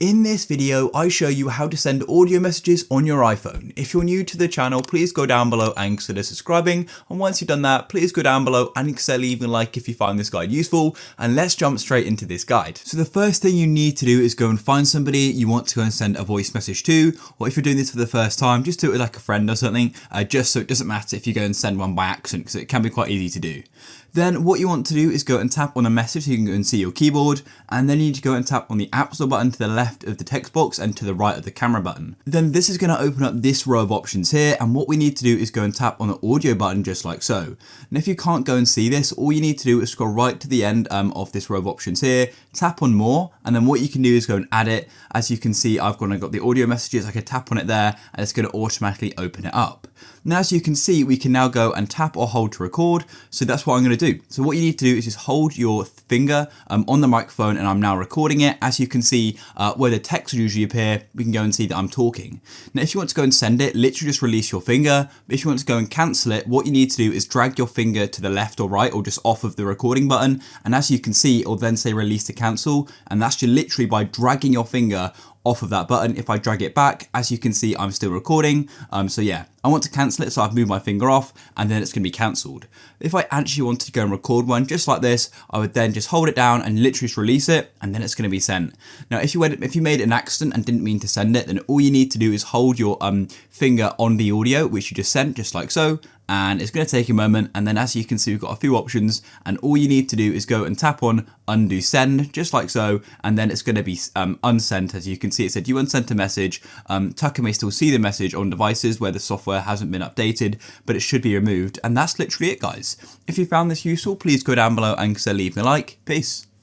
In this video, I show you how to send audio messages on your iPhone. If you're new to the channel, please go down below and consider subscribing. And once you've done that, please go down below and consider leaving a like if you find this guide useful. And let's jump straight into this guide. So the first thing you need to do is go and find somebody you want to go and send a voice message to. Or if you're doing this for the first time, just do it with like a friend or something, just so it doesn't matter if you go and send one by accident, because it can be quite easy to do. Then what you want to do is go and tap on a message so you can go and see your keyboard, and then you need to go and tap on the App Store button to the left of the text box and to the right of the camera button. Then this is going to open up this row of options here, and what we need to do is go and tap on the audio button just like so. And if you can't go and see this, all you need to do is scroll right to the end of this row of options here, tap on more, and then what you can do is go and add it. As you can see, I've got the audio messages. I can tap on it there and it's going to automatically open it up. Now, as you can see, we can now go and tap or hold to record. So that's what I'm going to do. So what you need to do is just hold your finger on the microphone, and I'm now recording it. As you can see, where the text would usually appear, we can go and see that I'm talking. Now, if you want to go and send it, literally just release your finger. But if you want to go and cancel it, what you need to do is drag your finger to the left or right, or just off of the recording button. And as you can see, it'll then say release to cancel. And that's just literally by dragging your finger off of that button. If I drag it back, as you can see, I'm still recording. So yeah, I want to cancel it, so I've moved my finger off, and then it's going to be cancelled. If I actually wanted to go and record one just like this, I would then just hold it down and literally just release it, and then it's going to be sent. Now, if you made an accident and didn't mean to send it, then all you need to do is hold your finger on the audio, which you just sent, just like so. And it's going to take a moment, and then as you can see, we've got a few options, and all you need to do is go and tap on undo send, just like so, and then it's going to be unsent. As you can see, it said you unsent a message. Tucker may still see the message on devices where the software hasn't been updated, but it should be removed. And that's literally it, guys. If you found this useful, please go down below and consider leaving a like. Peace.